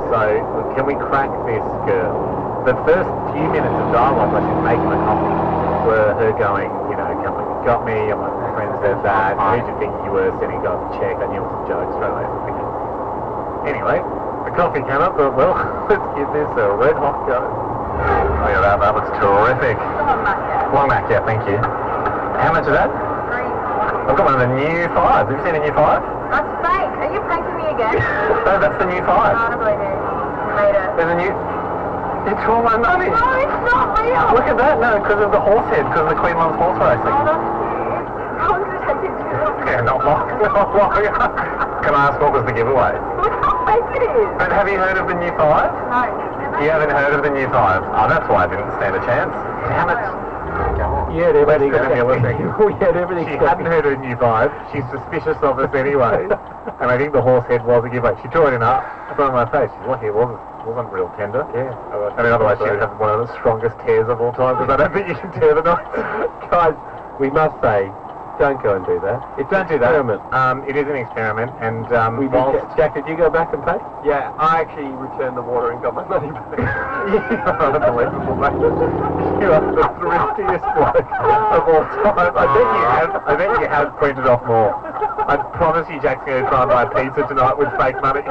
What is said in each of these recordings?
So, can we crack this girl? The first few minutes of dialogue while she's making the coffee were her going, you know, come on, you got me, and my friend said that, who did you think you were, sending guys a check, I knew it was a joke straight away. Anyway, the coffee came up, but well, let's give this a red hot go. Oh yeah, that was terrific. Long Mac, yeah, thank you. How much is that? I've got one of the new 5s. Have you seen a new 5? That's fake. Are you pranking me again? No, that's the new 5. I don't believe you. You made it. There's a new... It's all my money. No, it's not real. Look at that. No, because of the horse head, because of the Queen Mum's horse racing. Oh, that's cute. How much did you do? Yeah, not long. Not long. Can I ask what was the giveaway? Look how fake it is. But have you heard of the new 5? No. You haven't heard of the new 5? Oh, that's why I didn't stand a chance. Damn it. Yeah, everything. We had everything. She hadn't heard of the new 5. She's suspicious of us anyway. And I think the horse head was a giveaway. She tore it in up in front of my face. She's lucky it wasn't real tender. Yeah. I mean, otherwise she would have one of the strongest tears of all time, because I don't think you can tear the knots. Guys, we must say, don't go and do that. It's Don't do that. experiment. It is an experiment, and Jack, did you go back and pay? Yeah, I actually returned the water and got my money back. You're unbelievable, mate. You are the thriftiest bloke of all time. I bet you have printed off more. I promise you Jack's going to try and buy pizza tonight with fake money.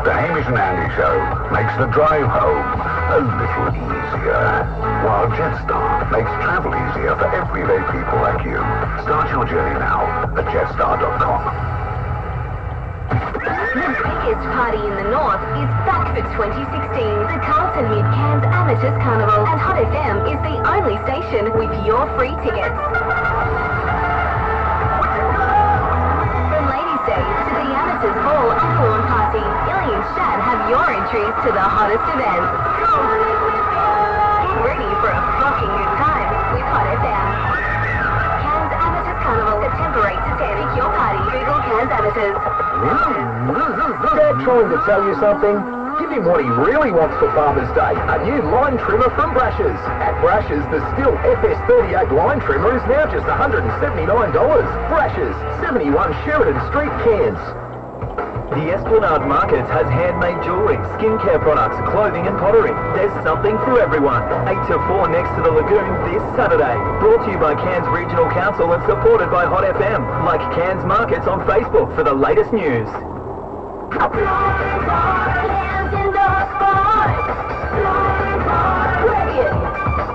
The Hamish and Andy Show makes the drive home a little easier, while Jetstar makes travel easier for everyday people like you. Start your journey now at jetstar.com. The biggest party in the north is back for 2016. The Carlton Mid Cairns Amateurs Carnival, and Hot FM is the only station with your free tickets. From Ladies' Day to the Amateurs Ball and Lawn Party, Illy and Shad have your entries to the hottest events. Get ready for a fucking good time with Hot FM. Cairns Amateurs Carnival, September 8 to 10. Pick your party. Google Cairns Amateurs. Dad trying to tell you something? Give him what he really wants for Father's Day, a new line trimmer from Brash's. At Brash's, the Stihl FS38 line trimmer is now just $179. Brash's, 71 Sheridan Street, Cairns. The Esplanade Market has handmade jewellery, skincare products, clothing and pottery. There's something for everyone. 8 to 4 next to the lagoon this Saturday. Brought to you by Cairns Regional Council and supported by Hot FM. Like Cairns Markets on Facebook for the latest news.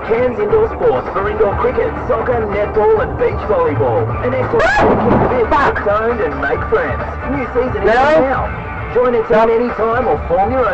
Cairns Indoor Sports for indoor cricket, soccer, netball and beach volleyball. An excellent weekend of it. Owned and make friends. New season is now. Join a team anytime or form your own.